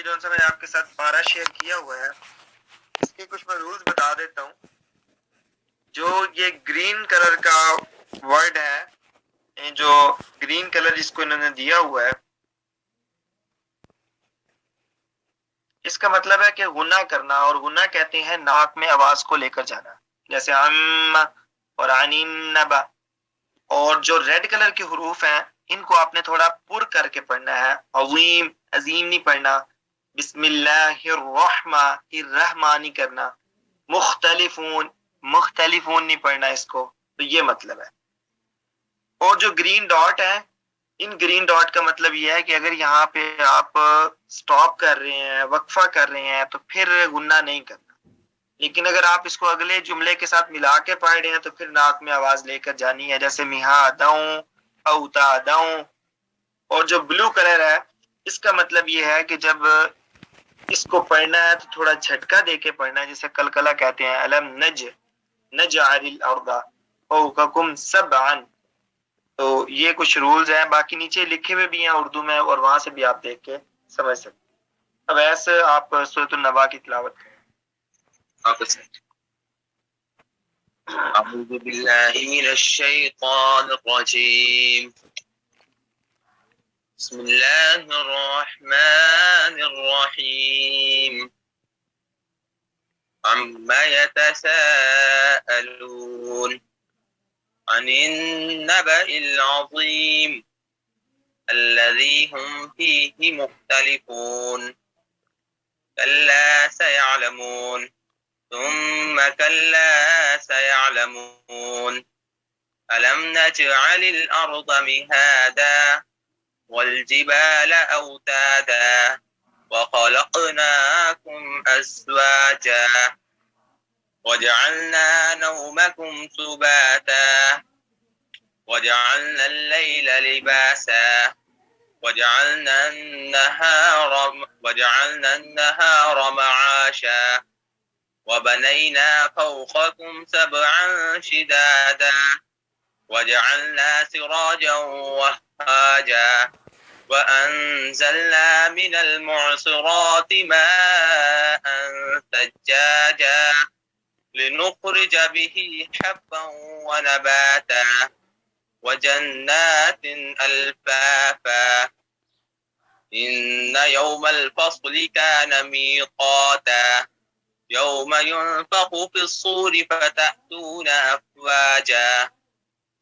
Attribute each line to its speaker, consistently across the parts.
Speaker 1: جو میں نے آپ کے ساتھ پارا شیئر کیا ہوا ہے اس کے کچھ میں رولز بتا دیتا ہوں. جو یہ گرین کلر کا ورڈ ہے، جو گرین کلر جس کو انہوں نے دیا ہوا ہے، اس کا مطلب ہے کہ غنہ کرنا، اور غنہ کہتے ہیں ناک میں آواز کو لے کر جانا، جیسے ام اور عنب. اور جو ریڈ کلر کے حروف ہیں ان کو آپ نے تھوڑا پر کر کے پڑھنا ہے. عظیم عظیم نہیں پڑھنا. بسم اللہ الرحمن نہیں کرنا. مختلفون مختلفون نہیں پڑھنا اس کو. تو یہ مطلب ہے. اور جو گرین ڈاٹ ہے، ان گرین ڈاٹ کا مطلب یہ ہے کہ اگر یہاں پہ آپ سٹاپ کر رہے ہیں، وقفہ کر رہے ہیں، تو پھر غنہ نہیں کرنا. لیکن اگر آپ اس کو اگلے جملے کے ساتھ ملا کے پڑھ رہے ہیں تو پھر ناک میں آواز لے کر جانی ہے، جیسے میہا داؤں اوتا داؤں. اور جو بلو کلر ہے اس کا مطلب یہ ہے کہ جب اس کو پڑھنا ہے تو تھوڑا جھٹکا دے کے پڑھنا ہے، جسے کلکلا کہتے ہیں. الم نجعل الارض فوقکم سبعا. تو یہ کچھ رولز ہیں، باقی نیچے لکھے ہوئے بھی ہیں اردو میں، اور وہاں سے بھی آپ دیکھ کے سمجھ سکتے. اب ایسے آپ سورۃ النبا کی تلاوت کریں.
Speaker 2: أعوذ بالله من الشيطان الرجيم. بسم الله الرحمن الرحيم. عما يتساءلون عن النبأ العظيم الذي هم فيه مختلفون كلا سيعلمون ثم كلا سيعلمون ألم نجعل الأرض مهادا والجبال أوتادا وخلقناكم أزواجا وجعلنا نومكم سباتا وجعلنا الليل لباسا وجعلنا النهار معاشا وبنينا فوقكم سبعا شدادا وجعلنا سراجا وهاجا وأنزلنا من المعصرات ماء ثجاجا لنخرج به حبا ونباتا وجنات ألفافا إن يوم الفصل كان ميقاتا يوم ينفخ في الصور فتأتون أفواجا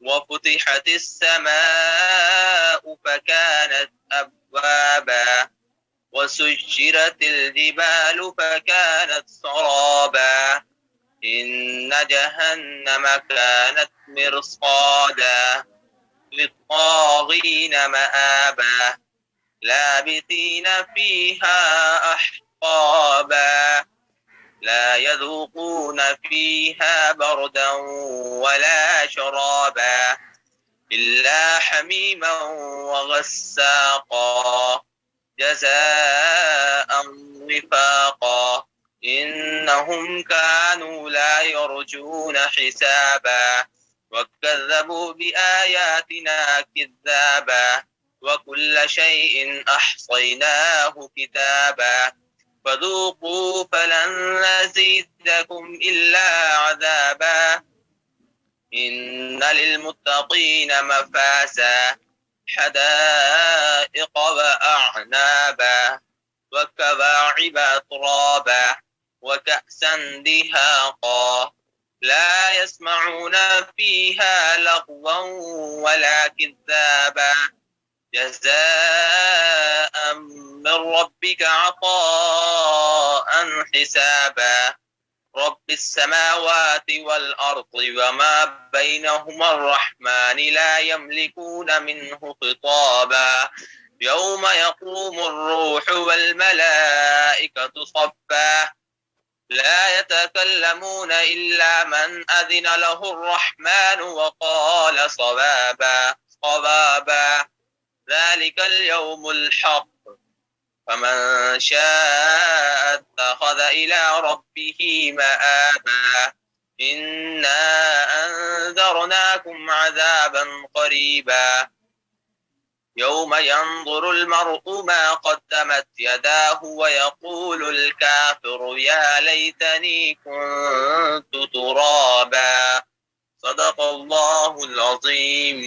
Speaker 2: وفتحت السماء فكانت أبوابا وسجرت الجبال فكانت سرابا إن جهنم كانت مرصادا للطاغين مآبا لابثين فيها أحقابا لا يذوقون فيها بردا ولا شرابا إلا حميما وغساقا جزاء وفاقا إنهم كانوا لا يرجون حسابا وكذبوا بآياتنا كذابا وكل شيء أحصيناه كتابا فذوقوا فلن نزيدكم إلا عذابا إن للمتقين مفازا حدائق وأعنابا وكواعب أترابا وكأسا دهاقا لا يسمعون فيها لغوا ولا كذابا جزاء من ربك عطاء حسابا رب السماوات والأرض وما بينهما الرحمن لا يملكون منه خطابا يوم يقوم الروح والملائكة صفا لا يتكلمون إلا من أذن له الرحمن وقال صوابا ذلك اليوم الحق فمن شاء اتخذ إلى ربه مآبا إنا أنذرناكم عذابا قريبا يوم ينظر المرء ما قدمت يداه ويقول الكافر يا ليتني كنت ترابا صدق الله العظیم.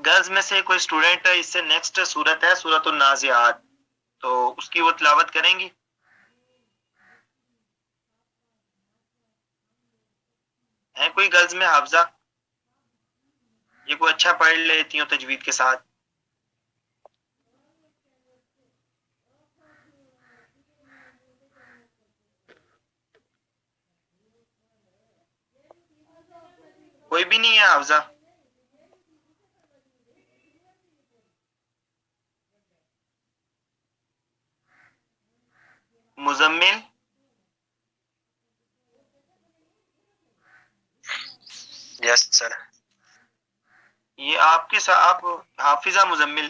Speaker 1: گرلز میں سے کوئی اسٹوڈینٹ اس سے نیکسٹ سورت ہے سورت النازعات، تو اس کی وہ تلاوت کریں گی؟ ہے کوئی گرلز میں حافظہ؟ یہ کوئی اچھا پڑھ لیتی ہوں تجوید کے ساتھ؟ کوئی بھی نہیں ہے حافظہ؟ مزمل؟
Speaker 3: یس سر.
Speaker 1: یہ آپ کے ساتھ آپ حافظہ مزمل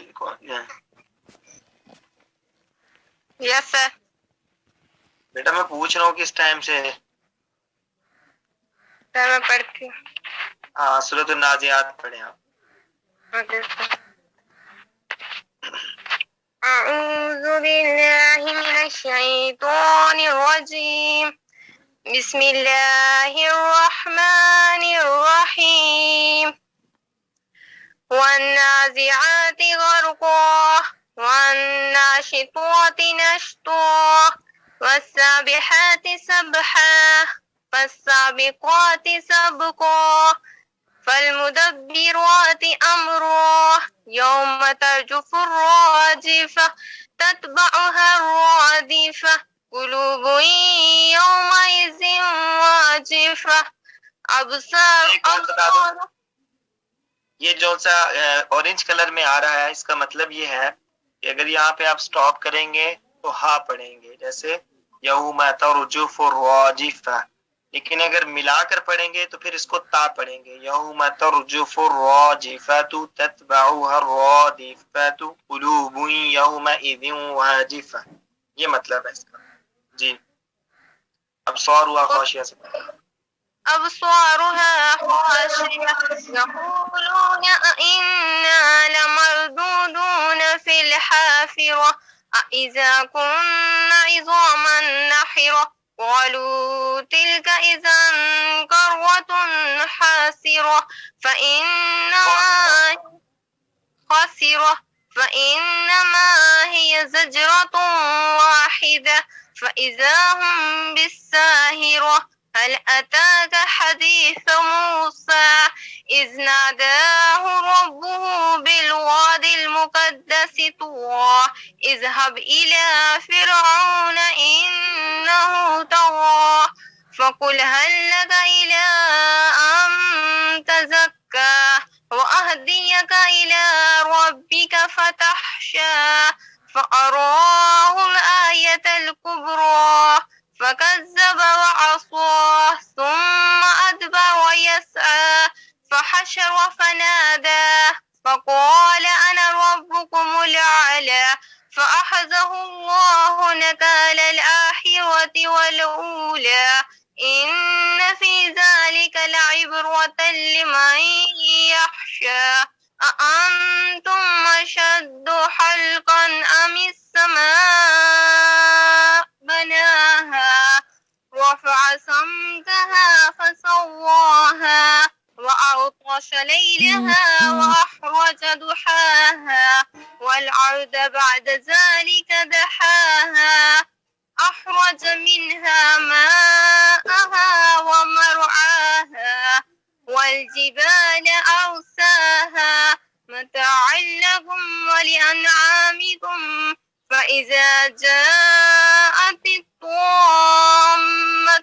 Speaker 4: یس سر.
Speaker 1: بیٹا میں پوچھ رہا ہوں کس ٹائم سے؟
Speaker 4: سر میں پڑھتی ہوں.
Speaker 1: ہاں سورۃ النازعات پڑھیں آپ.
Speaker 4: Okay sir. اعوذ باللہ من الشیطان الرجیم. بسم اللہ الرحمن الرحیم. والنازعات غرقا والناشطات نشطا والسابحات سبحا فالسابقات سبقا فالمدبرات أمرا يوم ترجف الراجفة تتبعها الرادفة قلوب يومئذ واجفة أبصار.
Speaker 1: یہ جو سا اورنج کلر میں آ رہا ہے اس کا مطلب یہ ہے کہ اگر یہاں پہ آپ سٹاپ کریں گے تو ہا پڑھیں گے، جیسے یوم ترجف الراجفہ، لیکن اگر ملا کر پڑھیں گے تو پھر اس کو تا پڑھیں گے، یوم ترجف الراجفہ تتبعها الرادفہ قلوب یومئذ واجفہ، یہ مطلب ہے اس کا. جی ابصار ہوا خاشعہ سے
Speaker 4: أبصارها خاشعة يقولون أئنا لمردودون في الحافرة أإذا كنا عظاما نخرة قالوا تلك إذا كرة حاسرة فإنما هي زجرة واحدة فإذا هم بالساهرة. هل أتاك حديث موسى إذ ناداه ربه بالوادي المقدس طوى اذهب إلى فرعون إنه طغى فقل هل لك إلى أن تزكى وأهديك إلى ربك فتخشى فأراه الآية الكبرى فكذب وعصى ثم أدبر ويسعى فحشر فنادى فقال أنا ربكم الأعلى فأخذه الله نكال الآخرة والأولى إن في ذلك لعبرة لمن يخشى. أأنتم أشد خلقا أم السماء بناها رفع سمكها فسواها وأغطش ليلها وأخرج ضحاها والأرض بعد ذلك دحاها أخرج منها ماءها ومرعاها والجبال أرساها متاعا لكم ولأنعامكم فإذا جاءت الطامة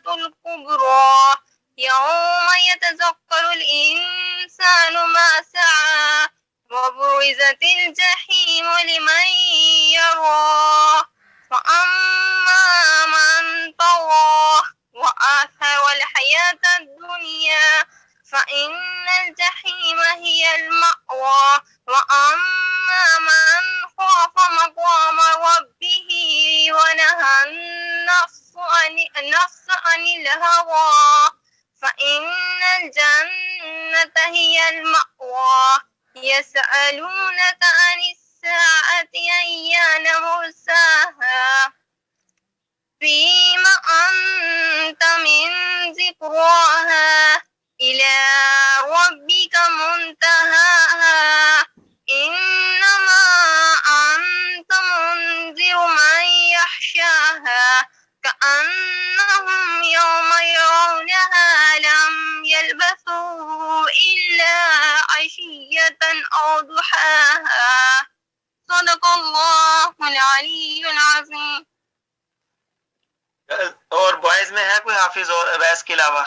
Speaker 4: الكبرى يوم يتذكر الإنسان ما سعى وبرزت الجحيم لمن يرى فأما من طغى وآثر الحياة الدنيا فإن الجحيم هي المأوى وأما من خاف مقام ربه ونهى النفس عن الهوى فإن الجنة هي المأوى يسألونك عن الساعة أيان مرساها فيما أنت من ذكراها إلى ربك منتهاها إنما أنت منذر من يخشاها كأنهم يوم يرونها لم يلبثوا إلا عشية أو ضحاها صدق الله العلي العظيم.
Speaker 1: اور بوائز میں ہے کوئی حافظ اور اویس کے علاوہ؟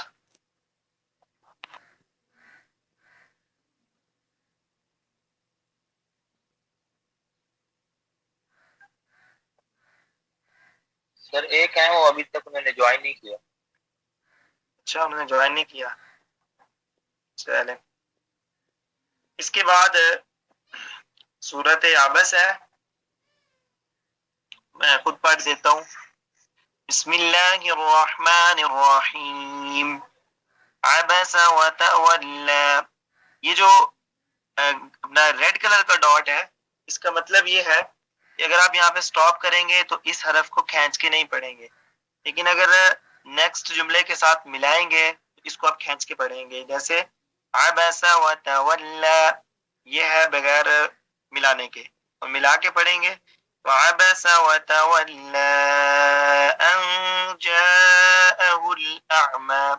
Speaker 2: سر ایک ہے وہ ابھی تک میں نے جوائن نہیں کیا.
Speaker 1: اچھا انہوں نے جوائن نہیں کیا. چلے اس کے بعد سورت عبس ہے، میں خود پڑھ دیتا ہوں. بسم اللہ الرحمن الرحیم عبس وتولا. یہ جو اپنا ریڈ کلر کا ڈاٹ ہے اس کا مطلب یہ ہے کہ اگر آپ یہاں پہ سٹاپ کریں گے تو اس حرف کو کھینچ کے نہیں پڑھیں گے، لیکن اگر نیکسٹ جملے کے ساتھ ملائیں گے تو اس کو آپ کھینچ کے پڑھیں گے. جیسے عبس وتولا یہ ہے بغیر ملانے کے، اور ملا کے پڑھیں گے وعبس وتولى أن جاءه الأعمى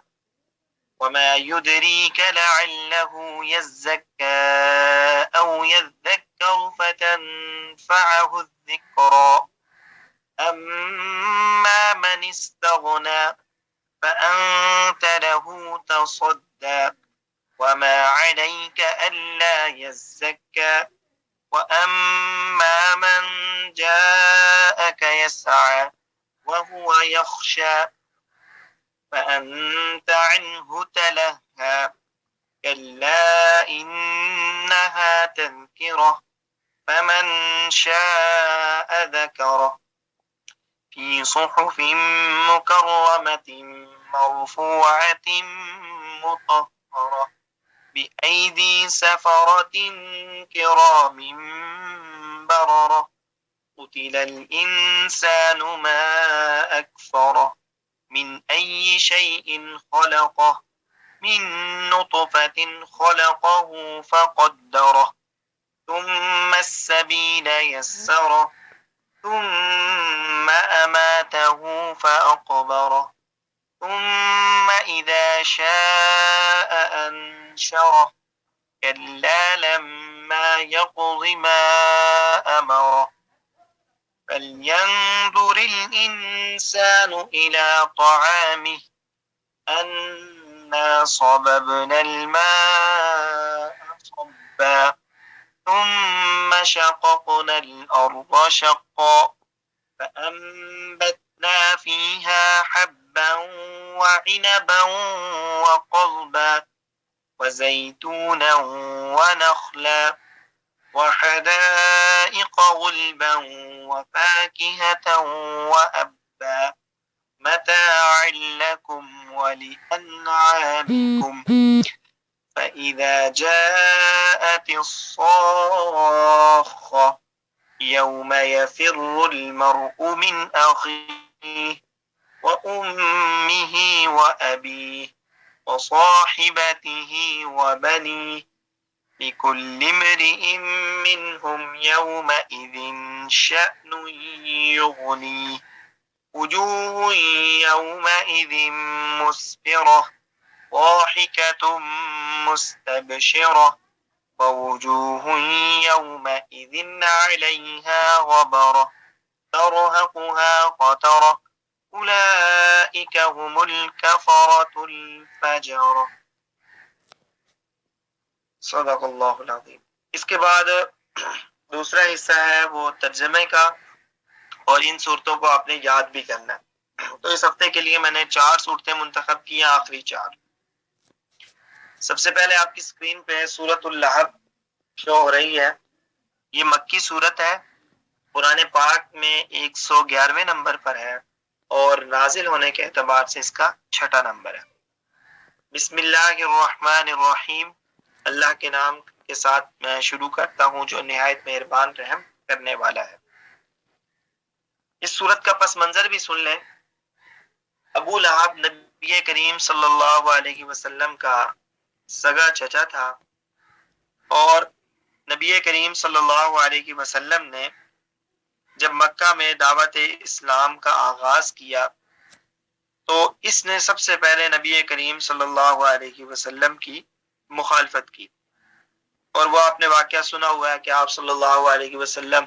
Speaker 1: وما يدريك لعله يزكى أو يذكر فتنفعه الذكرى أما من استغنى فأنت له تصدى وما عليك ألا يزكى وأما من جاءك يسعى وهو يخشى فأنت عنه تلهى كلا إنها تذكرة فمن شاء ذكره في صحف مكرمة مرفوعة مطهرة بأيدي سفرة كرام بررة قتل الإنسان ما أكفره من أي شيء خلقه من نطفة خلقه فقدره ثم السبيل يسره ثم أماته فأقبره ثم إذا شاء أنشره كلا لما يقض ما أمره فلينظر الإنسان إلى طعامه أنا صببنا الماء صبا ثم شققنا الأرض شقا فأنبتنا فيها حبا وعنبا وقضبا وزيتونا ونخلا وحدائق غلبا وفاكهة وأبا متاعا لكم ولأنعامكم فإذا جاءت الصاخة يوم يفر المرء من أخيه وأمه وأبيه وصاحبته وبنيه لكل امرئ منهم يومئذ شأن يغنيه وجوه يومئذ مسفرة ضاحكة مستبشرة ووجوه يومئذ عليها غبرة ترهقها قترة أولئك هم الكفرة الفجرة. صدق اللہ العظیم. اس کے بعد دوسرا حصہ ہے وہ ترجمے کا، اور ان صورتوں کو آپ نے یاد بھی کرنا ہے. تو اس ہفتے کے لیے میں نے 4 صورتیں منتخب کی ہیں، آخری 4. سب سے پہلے آپ کی اسکرین پہ سورۃ اللہب شو ہو رہی ہے. یہ مکی صورت ہے، قرآن پاک میں 111ویں نمبر پر ہے اور نازل ہونے کے اعتبار سے اس کا 6واں نمبر ہے. بسم اللہ الرحمن الرحیم، اللہ کے نام کے ساتھ میں شروع کرتا ہوں جو نہایت مہربان رحم کرنے والا ہے۔ اس صورت کا پس منظر بھی سن لیں۔ ابو لہب نبی کریم صلی اللہ علیہ وسلم کا سگا چچا تھا، اور نبی کریم صلی اللہ علیہ وسلم نے جب مکہ میں دعوت اسلام کا آغاز کیا تو اس نے سب سے پہلے نبی کریم صلی اللہ علیہ وسلم کی مخالفت کی، اور وہ آپ نے واقعہ سنا ہوا ہے کہ آپ صلی اللہ علیہ وسلم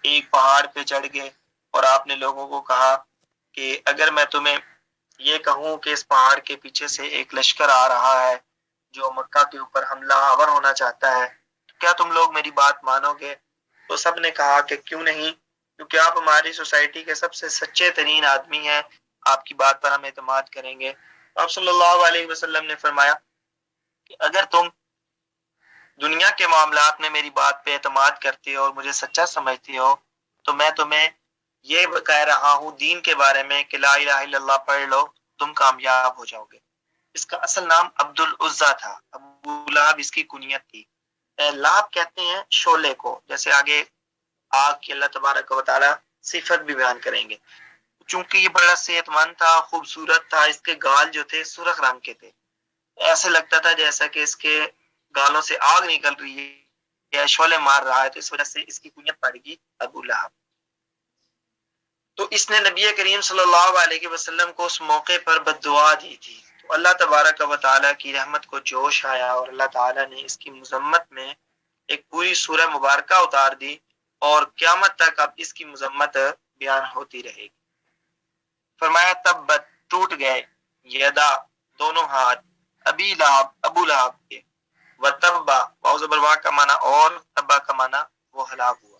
Speaker 1: ایک پہاڑ پہ چڑھ گئے اور آپ نے لوگوں کو کہا کہ اگر میں تمہیں یہ کہوں کہ اس پہاڑ کے پیچھے سے ایک لشکر آ رہا ہے جو مکہ کے اوپر حملہ آور ہونا چاہتا ہے، کیا تم لوگ میری بات مانو گے؟ تو سب نے کہا کہ کیوں نہیں، کیونکہ آپ ہماری سوسائٹی کے سب سے سچے ترین آدمی ہیں، آپ کی بات پر ہم اعتماد کریں گے۔ آپ صلی اللہ علیہ وسلم نے فرمایا کہ اگر تم دنیا کے معاملات میں میری بات پہ اعتماد کرتے ہو اور مجھے سچا سمجھتے ہو تو میں تمہیں یہ کہہ رہا ہوں دین کے بارے میں کہ لا الہ الا اللہ پڑھ لو، تم کامیاب ہو جاؤ گے۔ اس کا اصل نام عبد العزا تھا، ابو لہب اس کی کنیت تھی۔ لہب کہتے ہیں شعلے کو، جیسے آگے آگ کی اللہ تبارک و تعالی صفت بھی بیان کریں گے۔ چونکہ یہ بڑا صحت مند تھا، خوبصورت تھا، اس کے گال جو تھے سرخ رنگ کے تھے، ایسے لگتا تھا جیسا کہ اس کے گالوں سے آگ نکل رہی ہے یا شعلے مار رہا ہے، تو اس وجہ سے اس کی کنیت پڑ گئی ابو لہب۔ تو اس نے نبی کریم صلی اللہ علیہ وسلم کو اس موقع پر بد دعا دی تھی، تو اللہ تبارک و تعالیٰ کی رحمت کو جوش آیا اور اللہ تعالیٰ نے اس کی مذمت میں ایک پوری سورہ مبارکہ اتار دی، اور قیامت تک اب اس کی مذمت بیان ہوتی رہے گی۔ فرمایا تبت ٹوٹ گئے، یدا دونوں ہاتھ، ابی لہب ابو لہب کے، وتبا واو زبر وا کا معنی اور تبا کا معنی وہ ہلاک ہوا،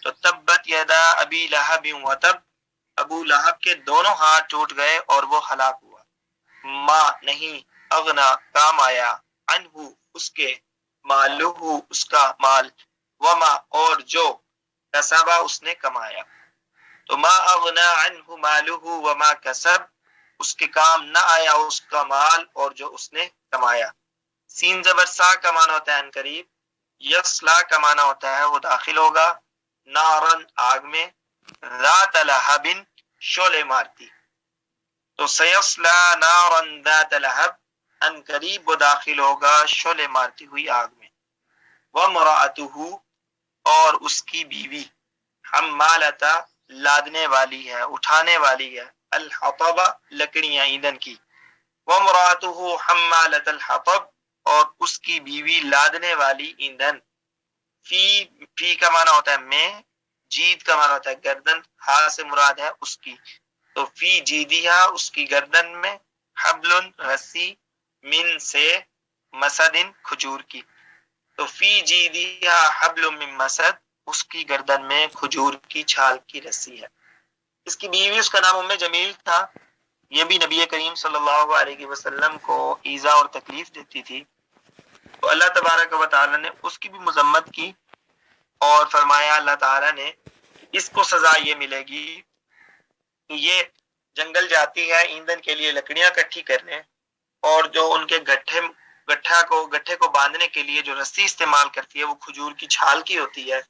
Speaker 1: تو تبت یدا ابی لہب وتب، ابو لہب کے دونوں ہاتھ ٹوٹ گئے اور وہ ہلاک ہوا۔ ما نہیں، اغنا کام آیا، عنہ اس کے، مالہ اس کا مال، وما اور جو، کسبا اس نے کمایا۔ تو ما اغنا عنہ مالہ وما کسب، اس کے کام نہ آیا اس کا مال اور جو اس نے کمایا۔ سین زبر سا کا معنی ہوتا ہے ان قریب، یصلا کا معنی ہوتا ہے وہ داخل ہوگا، نارن آگ میں، ذات لہب شعلے مارتی، تو سیصلا نارن ذات لہب ان قریب وہ داخل ہوگا شعلے مارتی ہوئی آگ میں۔ وامرأتہ اور اس کی بیوی، حمالتا لادنے والی ہے، اٹھانے والی ہے، الحطب لکڑیاں ایندھن کی، وامرأتہ حمالۃ الحطب اور اس کی بیوی لادنے والی ایندھن۔ فی کا معنی ہوتا ہے میں، جید کا معنی ہوتا ہے گردن، ہا سے مراد ہے اس کی، تو فی جیدیہا اس کی گردن میں، حبل رسی، من سے، مسد کھجور کی، تو فی جیدیہا حبل من مسد اس کی گردن میں کھجور کی چھال کی رسی ہے۔ اس کی بیوی اس کا نام ام جمیل تھا، یہ بھی نبی کریم صلی اللہ علیہ وسلم کو ایذا اور تکلیف دیتی تھی، تو اللہ تبارک و تعالی نے اس کی بھی مذمت کی اور فرمایا اللہ تعالی نے اس کو سزا یہ ملے گی کہ یہ جنگل جاتی ہے ایندھن کے لیے لکڑیاں اکٹھی کرنے، اور جو ان کے گٹھے کو باندھنے کے لیے جو رسی استعمال کرتی ہے وہ کھجور کی چھال کی ہوتی ہے۔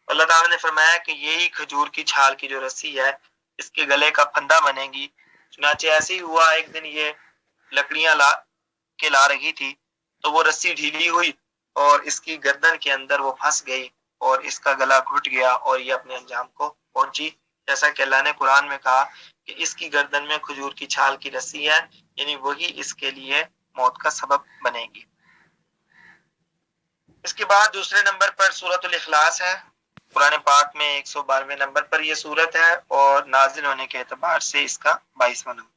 Speaker 1: اللہ تعالیٰ نے فرمایا کہ یہی کھجور کی چھال کی جو رسی ہے اس کے گلے کا پھندا بنے گی۔ چنانچہ ایسے ہی ہوا، ایک دن یہ لکڑیاں لا رہی تھی تو وہ رسی ڈھیلی ہوئی اور اس کی گردن کے اندر وہ پھنس گئی اور اس کا گلا گھٹ گیا اور یہ اپنے انجام کو پہنچی، جیسا کہ اللہ نے قرآن میں کہا کہ اس کی گردن میں کھجور کی چھال کی رسی ہے، یعنی وہی اس کے لیے موت کا سبب بنے گی۔ اس کے بعد دوسرے نمبر پر سورۃ الاخلاص ہے، قرآن پاک میں 112ویں نمبر پر یہ سورت ہے اور نازل ہونے کے اعتبار سے اس کا 22واں نمبر۔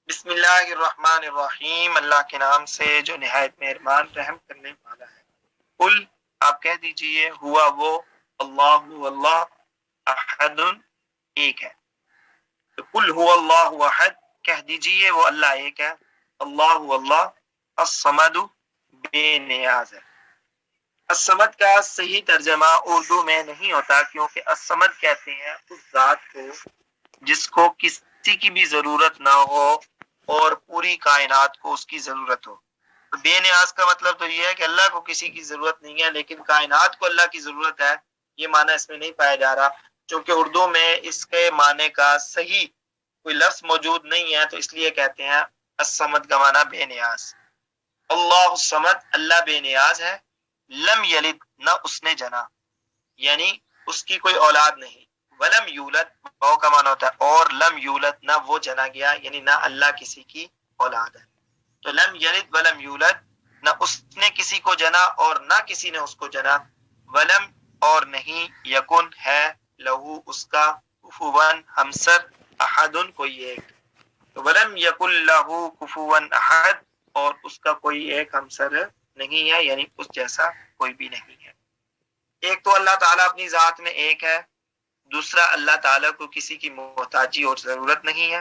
Speaker 1: بسم اللہ الرحمن الرحیم، اللہ کے نام سے جو نہایت مہربان رحم کرنے والا ہے۔ قل آپ کہہ دیجئے، ہوا وہ، اللہ احد ایک ہے، تو قل ہوا اللہ احد کہہ دیجئے وہ اللہ ایک ہے، اللہ الصمد بے نیاز ہے۔ الصمد کا صحیح ترجمہ اردو میں نہیں ہوتا، کیونکہ الصمد کہتے ہیں اس ذات کو جس کو کسی کی بھی ضرورت نہ ہو اور پوری کائنات کو اس کی ضرورت ہو۔ بے نیاز کا مطلب تو یہ ہے کہ اللہ کو کسی کی ضرورت نہیں ہے، لیکن کائنات کو اللہ کی ضرورت ہے، یہ معنی اس میں نہیں پایا جا رہا، چونکہ اردو میں اس کے معنی کا صحیح کوئی لفظ موجود نہیں ہے، تو اس لیے کہتے ہیں الصمد کا معنی بے نیاز۔ اللہ الصمد، اللہ بے نیاز ہے، لم یلد، نہ اس نے جنا، یعنی اس کی کوئی اولاد نہیں، ولم یولد، واو کا معنی ہوتا ہے، اور لم یولد، نہ وہ جنا گیا، یعنی نہ اللہ کسی کی اولاد ہے۔ تو لم یلد ولم یولد، نہ اس نے کسی کو جنا اور نہ کسی نے اس کو جنا، ولم، اور نہیں، یکن، ہے، لہو، اس کا، کفواً، ہمسر، احدن، کوئی ایک، تو ولم یکن لہو کفواً احد، اور اس کا کوئی ایک ہمسر نہیں ہے، یعنی اس جیسا کوئی بھی نہیں ہے۔ ایک تو اللہ تعالیٰ اپنی ذات میں ایک ہے، دوسرا اللہ تعالیٰ کو کسی کی محتاجی اور ضرورت نہیں ہے،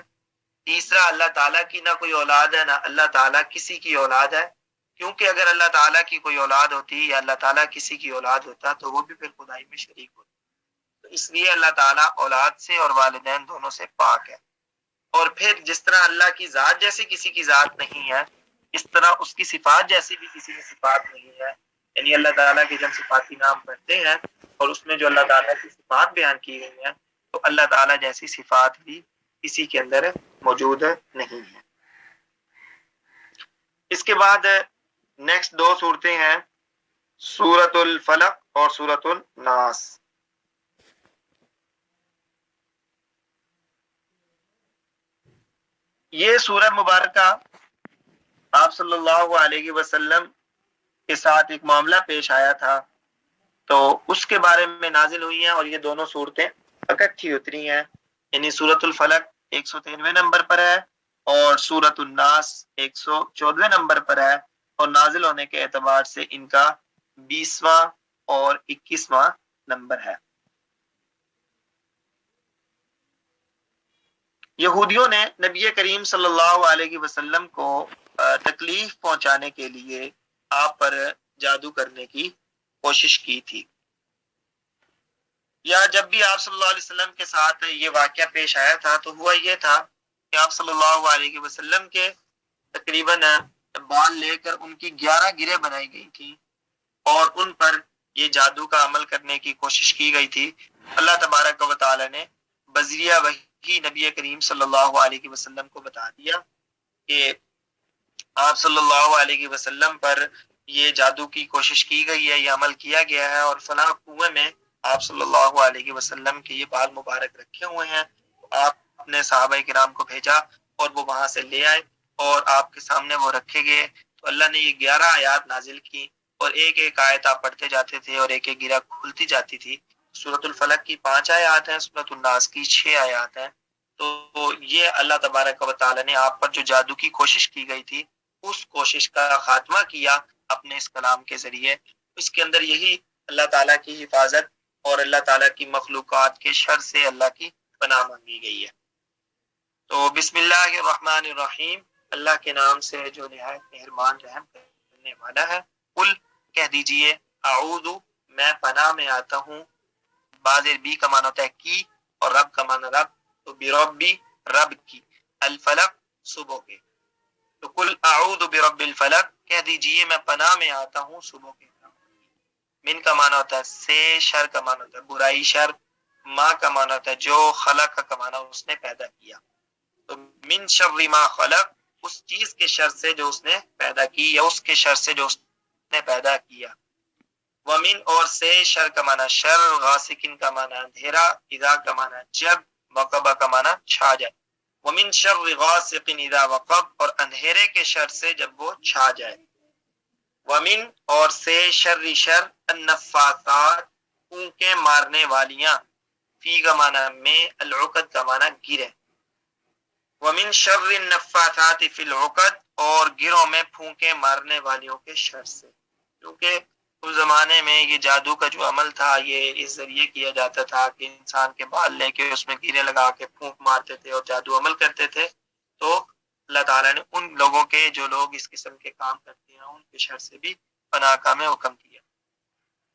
Speaker 1: تیسرا اللہ تعالیٰ کی نہ کوئی اولاد ہے، نہ اللہ تعالیٰ کسی کی اولاد ہے، کیونکہ اگر اللہ تعالیٰ کی کوئی اولاد ہوتی یا اللہ تعالیٰ کسی کی اولاد ہوتا تو وہ بھی پھر خدائی میں شریک ہوتا، تو اس لیے اللہ تعالیٰ اولاد سے اور والدین دونوں سے پاک ہے۔ اور پھر جس طرح اللہ کی ذات جیسی کسی کی ذات نہیں ہے، اس طرح اس کی صفات جیسی بھی کسی کی صفات نہیں ہے، یعنی اللہ تعالیٰ کے جب صفاتی نام پڑھتے ہیں اور اس میں جو اللہ تعالیٰ کی صفات بیان کی گئی ہیں تو اللہ تعالیٰ جیسی صفات بھی کسی کے اندر موجود نہیں ہے۔ اس کے بعد نیکسٹ دو صورتیں ہیں سورۃ الفلق اور سورۃ الناس۔ یہ سورہ مبارکہ آپ صلی اللہ علیہ وسلم کے ساتھ ایک معاملہ پیش آیا تھا تو اس کے بارے میں نازل ہوئی ہیں، اور یہ دونوں صورتیں اکٹھی اتری ہیں، یعنی سورۃ الفلق 193 نمبر پر ہے اور سورۃ الناس 114 نمبر پر ہے، اور نازل ہونے کے اعتبار سے ان کا 20واں اور 21واں نمبر ہے۔ یہودیوں نے نبی کریم صلی اللہ علیہ وسلم کو تکلیف پہنچانے کے لیے آپ پر جادو کرنے کی کوشش کی تھی، یا جب بھی آپ صلی اللہ علیہ وسلم کے ساتھ یہ واقعہ پیش آیا تھا تو ہوا یہ تھا کہ آپ صلی اللہ علیہ وسلم کے تقریباً بال لے کر ان کی 11 گریں بنائی گئی تھی اور ان پر یہ جادو کا عمل کرنے کی کوشش کی گئی تھی۔ اللہ تبارک و تعالی نے بذریعہ وحی نبی کریم صلی اللہ علیہ وسلم کو بتا دیا کہ آپ صلی اللہ علیہ وسلم پر یہ جادو کی کوشش کی گئی ہے، یہ عمل کیا گیا ہے، اور فلاں کنویں میں آپ صلی اللہ علیہ وسلم کے یہ بال مبارک رکھے ہوئے ہیں۔ آپ نے صحابہ کرام کو بھیجا اور وہ وہاں سے لے آئے اور آپ کے سامنے وہ رکھے گئے، تو اللہ نے یہ 11 آیات نازل کی اور ایک ایک آیت آپ پڑھتے جاتے تھے اور ایک ایک گرہ کھلتی جاتی تھی۔ سورۃ الفلق کی 5 آیات ہیں، سورۃ الناس کی 6 آیات ہیں۔ تو یہ اللہ تبارک و تعالی نے آپ پر جو جادو کی کوشش کی گئی تھی اس کوشش کا خاتمہ کیا اپنے اس کلام کے ذریعے۔ اس کے اندر یہی اللہ تعالیٰ کی حفاظت اور اللہ تعالیٰ کی مخلوقات کے شر سے اللہ کی پناہ مانگی گئی ہے۔ تو بسم اللہ الرحمن الرحیم، اللہ کے نام سے جو نہایت مہربان رحم کرنے والا ہے۔ قل، کہہ دیجئے، اعوذ، میں پناہ میں آتا ہوں، بعض بی کا معنی ہوتا ہے کی اور رب کا معنی رب، تو بربی، رب کی، الفلق، صبح کے، تو قل اعوذ برب الفلق، کہہ دیجئے میں پناہ میں آتا ہوں صبح کے۔ من کا معنی ہوتا ہے سے، شر کا معنی ہوتا ہے برائی، شر، ما کا معنی ہوتا ہے جو، خلق کا معنی اس نے پیدا کیا، تو من شر ما خلق، اس چیز کے شر سے جو اس نے پیدا کی یا اس کے شر سے جو اس نے پیدا کیا۔ ومن، اور سے، شر کا معنی شر، غاسقن کا معنی اندھیرا، اذا کا معنی جب، وقبہ کا معنی چھا جائے۔ ومن شر غاسق اذا وقب، اور اندھیرے کے شر سے جب وہ چھا جائے۔ ومن، اور سے، شر شر، النفاثات، پھونکے مارنے والیاں، فی کا معنی میں، العقد کا معنی گرے۔ ومن شر النفاثات فی العقد، اور گروں میں پھونکے مارنے والیوں کے شر سے، کیونکہ اس زمانے میں یہ جادو کا جو عمل تھا یہ اس ذریعے کیا جاتا تھا کہ انسان کے بال لے کے اس میں گرے لگا کے پھونک مارتے تھے اور جادو عمل کرتے تھے، تو اللہ تعالیٰ نے ان لوگوں کے جو لوگ اس قسم کے کام کرتے ہیں ان کے شر سے بھی پناہ کا میں حکم دیا۔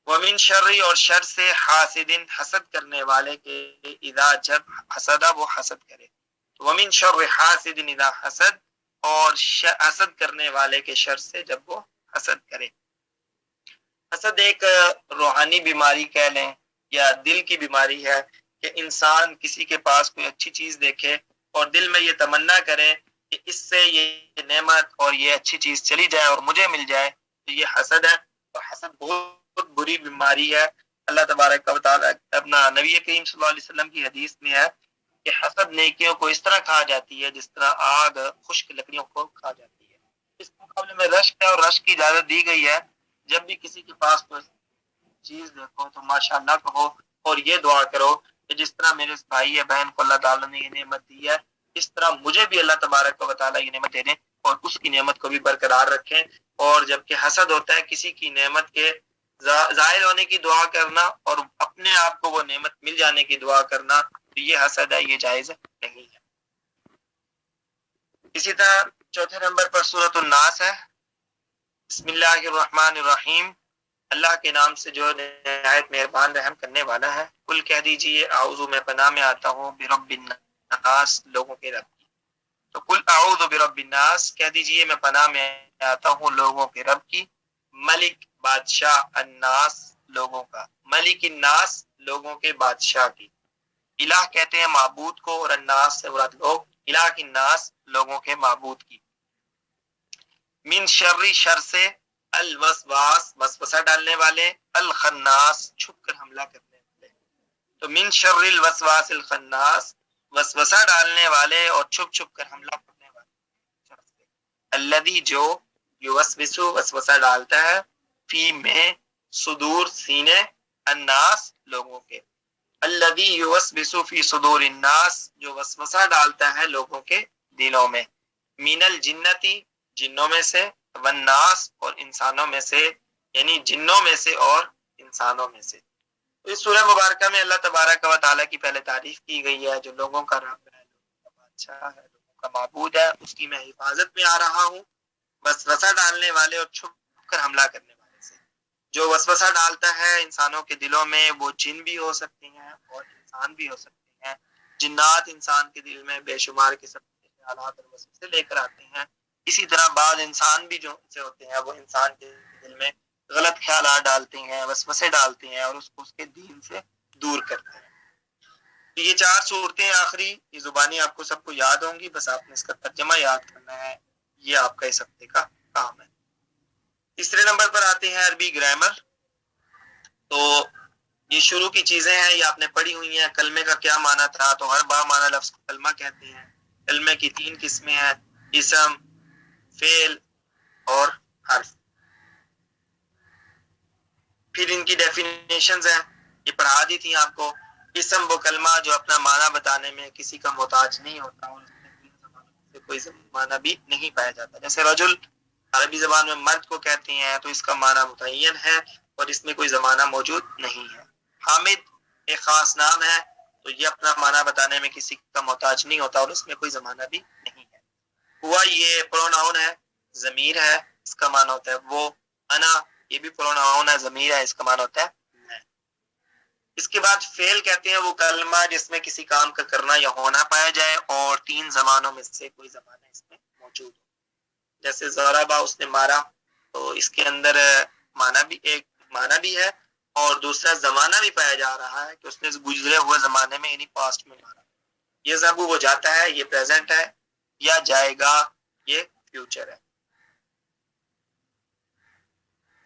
Speaker 1: ومن شر، اور شر سے، حاسد، حسد کرنے والے کے، اذا جب، حسدہ وہ حسد کرے، ومن شر حاسد اذا حسد، اور حسد کرنے والے کے شر سے جب وہ حسد کرے۔ حسد ایک روحانی بیماری کہہ لیں یا دل کی بیماری ہے کہ انسان کسی کے پاس کوئی اچھی چیز دیکھے اور دل میں یہ تمنا کرے کہ اس سے یہ نعمت اور یہ اچھی چیز چلی جائے اور مجھے مل جائے، تو یہ حسد ہے۔ اور حسد بہت بری بیماری ہے۔ اللہ تبارک و تعالیٰ اپنا نبی کریم صلی اللہ علیہ وسلم کی حدیث میں ہے کہ حسد نیکیوں کو اس طرح کھا جاتی ہے جس طرح آگ خشک لکڑیوں کو کھا جاتی ہے۔ اس مقابلے میں رشک ہے اور رشک کی اجازت دی گئی ہے۔ جب بھی کسی کے پاس کوئی چیز دیکھو تو ماشاءاللہ کہو اور یہ دعا کرو کہ جس طرح میرے بھائی یا بہن کو اللہ تعالیٰ نے یہ نعمت دی ہے اس طرح مجھے بھی اللہ تبارک و تعالیٰ یہ نعمت دے دیں اور اس کی نعمت کو بھی برقرار رکھیں۔ اور جبکہ حسد ہوتا ہے کسی کی نعمت کے ظاہر ہونے کی دعا کرنا اور اپنے آپ کو وہ نعمت مل جانے کی دعا کرنا، تو یہ حسد ہے، یہ جائز نہیں ہے۔ اسی طرح چوتھے نمبر پر سورۃ الناس ہے۔ بسم اللہ الرحمن الرحیم، اللہ کے نام سے جو نہایت مہربان رحم کرنے والا ہے۔ کل کہہ دیجئے اعوذ میں پناہ میں آتا ہوں برب الناس، لوگوں کے رب کی۔ تو کل اعوذ برب الناس کہہ دیجئے میں پناہ میں آتا ہوں لوگوں کے رب کی، ملک بادشاہ، الناس لوگوں کا، ملک الناس لوگوں کے بادشاہ کی۔ الہ کہتے ہیں معبود کو اور الناس سے مراد لوگ، الہ الناس لوگوں کے معبود کی۔ من شر شر سے، الوسواس وسوسہ ڈالنے والے، الخناس چھپ کر حملہ کرنے والے۔ تو من شر الوسواس الخناس وسوسہ ڈالنے والے اور چھپ چھپ کر حملہ کرنے والے شر سے۔ الذی جو یوسوس وسوسہ ڈالتا ہے، فی میں صدور سینے، الناس لوگوں کے۔ الذی یوسوس فی صدور الناس جو وسوسہ ڈالتا ہے لوگوں کے دلوں میں، من الجنتی جنوں میں سے، والناس اور انسانوں میں سے، یعنی جنوں میں سے اور انسانوں میں سے۔ اس سورہ مبارکہ میں اللہ تبارک و تعالیٰ کی پہلے تعریف کی گئی ہے جو لوگوں کا رب ہے، لوگوں کا بادشاہ ہے، لوگوں کا معبود ہے، اس کی میں حفاظت میں آ رہا ہوں وسوسہ ڈالنے والے اور چھپ کر حملہ کرنے والے سے۔ جو وسوسہ ڈالتا ہے انسانوں کے دلوں میں وہ جن بھی ہو سکتے ہیں اور انسان بھی ہو سکتے ہیں۔ جنات انسان کے دل میں بے شمار قسم کے خیالات اور وسوسے لے کر آتے ہیں، اسی طرح بعض انسان بھی جو سے ہوتے ہیں وہ انسان کے دل میں غلط خیالات ڈالتے ہیں، وسوسے ڈالتے ہیں اور اس کو اس کے دین سے دور کرتے ہیں۔ تو یہ چار صورتیں آخری یہ زبانی آپ کو سب کو یاد ہوں گی، بس آپ نے اس کا ترجمہ یاد کرنا ہے، یہ آپ کا اس ہفتے کا کام ہے۔ تیسرے نمبر پر آتے ہیں عربی گرامر۔ تو یہ شروع کی چیزیں ہیں، یہ آپ نے پڑھی ہوئی ہیں۔ کلمے کا کیا معنی تھا؟ تو ہر با معنی لفظ کو کلمہ کہتے ہیں۔ کلمے کی 3 قسمیں ہیں، اسم، فعل اور حرف۔ پھر ان کی ڈیفینیشنز ہیں، یہ پڑھا دی تھی آپ کو۔ اسم وہ کلمہ جو اپنا معنی بتانے میں کسی کا محتاج نہیں ہوتا اور اس میں کوئی معنی بھی نہیں پایا جاتا۔ جیسے رجل عربی زبان میں مرد کو کہتے ہیں تو اس کا معنی متعین ہے اور اس میں کوئی زمانہ موجود نہیں ہے۔ حامد ایک خاص نام ہے تو یہ اپنا معنی بتانے میں کسی کا محتاج نہیں ہوتا اور اس میں کوئی زمانہ بھی نہیں ہے۔ ہوا یہ پروناؤن ہے، ضمیر ہے، اس کا معنی ہوتا ہے وہ۔ انا یہ بھی پروناؤن ہے، ضمیر ہے، اس کا معنی ہوتا ہے میں۔ اس کے بعد فعل کہتے ہیں وہ کلمہ جس میں کسی کام کا کرنا یا ہونا پایا جائے اور 3 زمانوں میں سے کوئی زمانہ اس میں موجود ہو۔ جیسے ضربہ اس نے مارا، تو اس کے اندر ایک معنی بھی ہے اور دوسرا زمانہ بھی پایا جا رہا ہے کہ اس نے گزرے ہوئے زمانے میں یعنی پاسٹ میں مارا۔ یہ ضرب وہ جاتا ہے، یہ پریزنٹ ہے، یا جائے گا یہ فیوچر ہے۔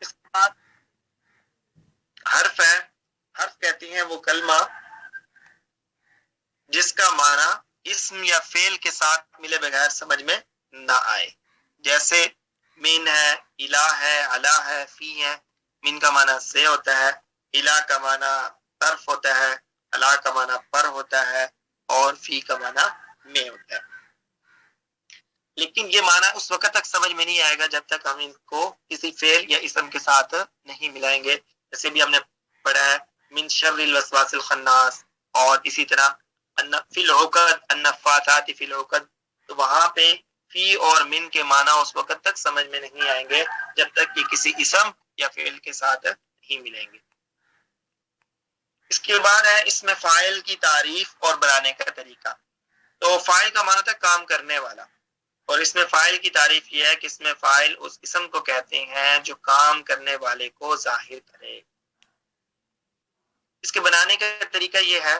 Speaker 1: اس کے بعد حرف ہے۔ حرف کہتے ہیں وہ کلمہ جس کا معنی اسم یا فعل کے ساتھ ملے بغیر سمجھ میں نہ آئے۔ جیسے من ہے، الہ ہے، علا ہے، فی ہے۔ من کا معنی سے ہوتا ہے، الہ کا معنی طرف ہوتا ہے، علا کا معنی پر ہوتا ہے اور فی کا معنی میں ہوتا ہے۔ لیکن یہ معنی اس وقت تک سمجھ میں نہیں آئے گا جب تک ہم ان کو کسی فعل یا اسم کے ساتھ نہیں ملائیں گے۔ جیسے بھی ہم نے پڑھا ہے من شر الوسواس الخناس، اور اسی طرح فی العقد النفاثات فی العقد، تو وہاں پہ فی اور من کے معنی اس وقت تک سمجھ میں نہیں آئیں گے جب تک کہ کسی اسم یا فعل کے ساتھ نہیں ملیں گے۔ اس کے بعد ہے اس میں فاعل کی تعریف اور بنانے کا طریقہ۔ تو فاعل کا معنی تھا کام کرنے والا، اور اس میں فاعل کی تعریف یہ ہے کہ اس میں فاعل اس اسم کو کہتے ہیں جو کام کرنے والے کو ظاہر کرے. اس کے بنانے کا طریقہ یہ ہے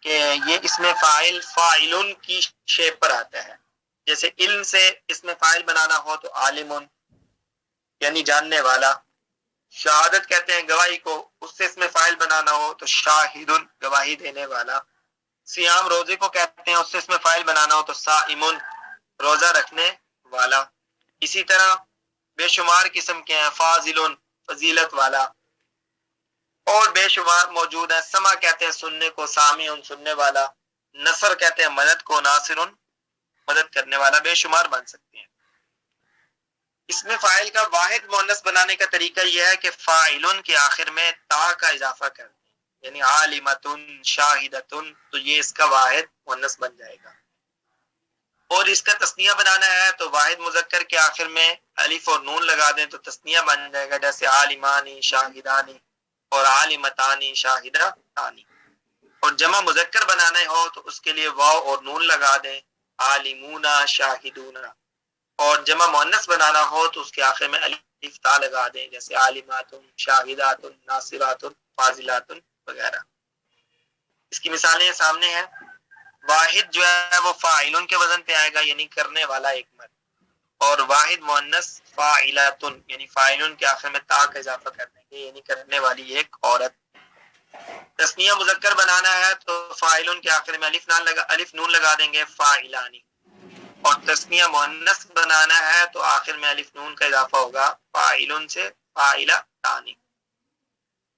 Speaker 1: کہ یہ اس میں فاعل فاعلن کی شیپ پر آتا ہے. جیسے علم سے اس میں فاعل بنانا ہو تو عالمن یعنی جاننے والا. شہادت کہتے ہیں گواہی کو، اس سے اس میں فاعل بنانا ہو تو شاہدن گواہی دینے والا. صیام روزے کو کہتے ہیں، اس سے اس میں فاعل بنانا ہو تو صائمن روزہ رکھنے والا. اسی طرح بے شمار قسم کے ہیں، فاضل فضیلت والا، اور بے شمار موجود ہیں. سما کہتے ہیں سننے کو، سامع سننے والا. نصر کہتے ہیں مدد کو، ناصر مدد کرنے والا. بے شمار بن سکتے ہیں. اس میں فاعل کا واحد مؤنث بنانے کا طریقہ یہ ہے کہ فاعلن کے آخر میں تا کا اضافہ کر دیں، یعنی عالمتن شاہدتن، تو یہ اس کا واحد مؤنث بن جائے گا. اور اس کا تثنیہ بنانا ہے تو واحد مذکر کے آخر میں الف اور نون لگا دیں تو تثنیہ بن جائے گا، جیسے عالمانی شاہدانی اور عالمتانی شاہدتانی. اور جمع مذکر بنانا ہو تو اس کے لیے واو اور نون لگا دیں، عالمون شاہدون. اور جمع مؤنث بنانا ہو تو اس کے آخر میں الف تا لگا دیں، جیسے عالمات شاہدات ناصرات فاضلات وغیرہ. اس کی مثالیں سامنے ہیں. واحد جو ہے وہ فاعلن کے وزن پہ آئے گا، یعنی کرنے والا ایک مرد. اور واحد مؤنث فاعلاتن یعنی فاعلن کے آخر میں تا کا اضافہ کر دیں گے، یعنی کرنے والی ایک عورت. تثنیہ مذکر بنانا ہے تو فاعلن کے آخر میں الف نون لگا دیں گے، فاعلانی. اور تثنیہ مؤنث بنانا ہے تو آخر میں الف نون کا اضافہ ہوگا، فاعلن سے فاعلتانی.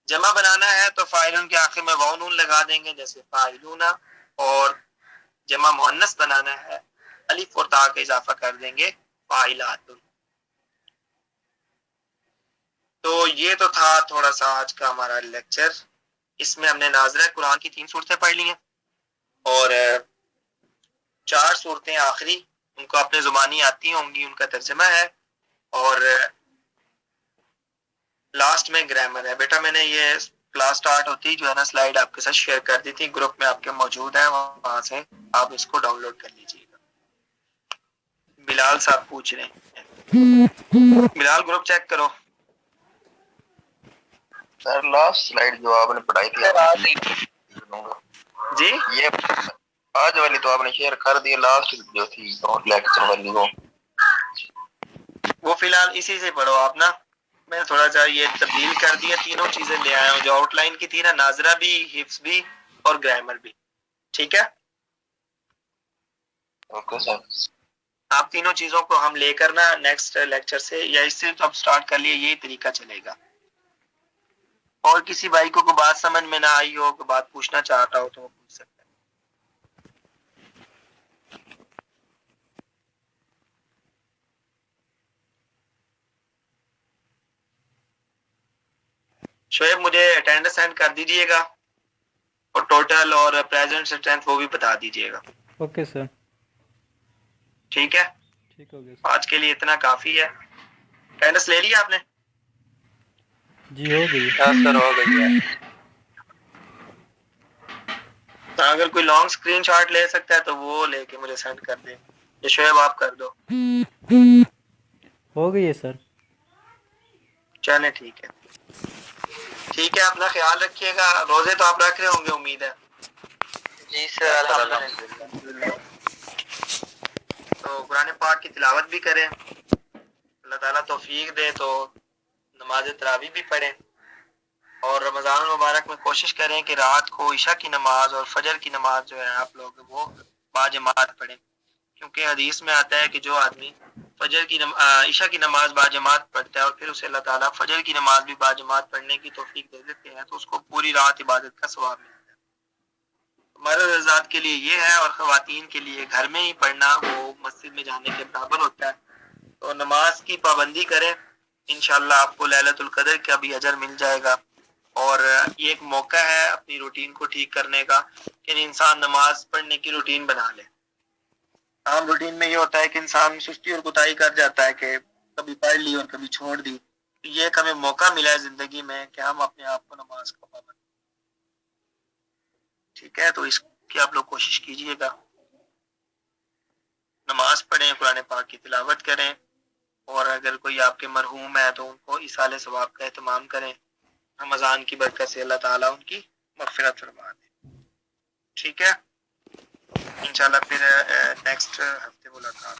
Speaker 1: جمع بنانا ہے تو فاعلن کے آخر میں واو نون لگا دیں گے، جیسے فاعلون. اور جمع مؤنث بنانا ہے الف اور تا کا اضافہ کر دیں گے، فاعلات. تو یہ تو تھا تھوڑا سا آج کا ہمارا لیکچر. اس میں ہم نے ناظرہ قرآن کی 3 صورتیں پڑھ لی ہیں، اور 4 صورتیں آخری ان کو اپنے زبانی آتی ہوں گی، ان کا ترجمہ ہے. اور لاسٹ میں گرامر ہے. بیٹا میں نے یہ کلاس سٹارٹ ہوتی جو ہے نا سلائیڈ آپ کے ساتھ شیئر کر دی تھی، گروپ میں آپ کے موجود ہیں، وہاں سے آپ اس کو ڈاؤن لوڈ کر لیجیے گا. بلال صاحب پوچھ رہے ہیں، بلال گروپ چیک کرو.
Speaker 2: سر لاسٹ سلائیڈ جو آپ نے پڑھائی تھی
Speaker 1: جی
Speaker 2: یہ آج والی تو آپ نے شیئر کر دی، لاسٹ جو تھی لیکچر والی
Speaker 1: وہ فی الحال اسی سے پڑھو آپ نا. میں تھوڑا سا یہ تبدیل کر دیا، تینوں چیزیں لے آیا ہوں جو آؤٹ لائن کی تھی نا، ناظرہ بھی، حفظ بھی اور گرامر بھی. ٹھیک ہے،
Speaker 2: اوکے سر.
Speaker 1: آپ تینوں چیزوں کو ہم لے کر نا نیکسٹ لیکچر سے یا اس سے اب سٹارٹ کر لیے، یہی طریقہ چلے گا. اور کسی بھائی کو کوئی بات سمجھ میں نہ آئی ہو، کوئی بات پوچھنا چاہتا ہو تو وہ پوچھ سکتا ہے. شعیب مجھے اٹینڈنس سینڈ کر دیجئے گا، اور ٹوٹل اور پریزنٹ اسٹرینتھ وہ بھی بتا دیجئے گا.
Speaker 5: اوکے سر،
Speaker 1: ٹھیک ہے،
Speaker 5: ٹھیک ہو گیا سر.
Speaker 1: آج کے لیے اتنا کافی ہے. اٹینڈنس لے لیا آپ نے؟
Speaker 5: جی ہو گئی.
Speaker 2: سر ہو گئی ہے.
Speaker 1: اگر کوئی لانگ اسکرین شاٹ لے سکتا ہے تو وہ لے کے مجھے سینڈ کر دے، یہ شعیب آپ کر دو.
Speaker 5: ہو گئی ہے سر.
Speaker 1: چلیں ٹھیک ہے. ٹھیک ہے، اپنا خیال رکھیے گا. روزے تو آپ رکھ رہے ہوں گے امید ہے.
Speaker 2: جی سر الحمدللہ.
Speaker 1: تو قرآن پاک کی تلاوت بھی کریں، اللہ تعالیٰ توفیق دے تو نماز تراویح بھی پڑھیں. اور رمضان المبارک میں کوشش کریں کہ رات کو عشاء کی نماز اور فجر کی نماز جو ہے آپ لوگ وہ باجماعت پڑھیں، کیونکہ حدیث میں آتا ہے کہ جو آدمی عشاء کی نماز باجماعت پڑھتا ہے اور پھر اسے اللہ تعالیٰ فجر کی نماز بھی باجماعت پڑھنے کی توفیق دے دیتے ہیں تو اس کو پوری رات عبادت کا ثواب ملتا ہے. مرد حضرات کے لیے یہ ہے، اور خواتین کے لیے گھر میں ہی پڑھنا وہ مسجد میں جانے کے برابر ہوتا ہے. تو نماز کی پابندی کریں، انشاءاللہ آپ کو لیلۃ القدر کا بھی اجر مل جائے گا. اور یہ ایک موقع ہے اپنی روٹین کو ٹھیک کرنے کا کہ انسان نماز پڑھنے کی روٹین بنا لے. عام روٹین میں یہ ہوتا ہے کہ انسان سستی اور کوتاہی کر جاتا ہے کہ کبھی پڑھ لی اور کبھی چھوڑ دی. یہ ایک ہمیں موقع ملا ہے زندگی میں کہ ہم اپنے آپ کو نماز کا پابند. ٹھیک ہے، تو اس کی آپ لوگ کوشش کیجئے گا. نماز پڑھ پڑھیں، قرآن پاک کی تلاوت کریں، اور اگر کوئی آپ کے مرحوم ہے تو ان کو ایصال ثواب کا اہتمام کریں. رمضان کی برکت سے اللہ تعالیٰ ان کی مغفرت فرما دے. ٹھیک ہے، انشاءاللہ پھر نیکسٹ ہفتے ملاقات.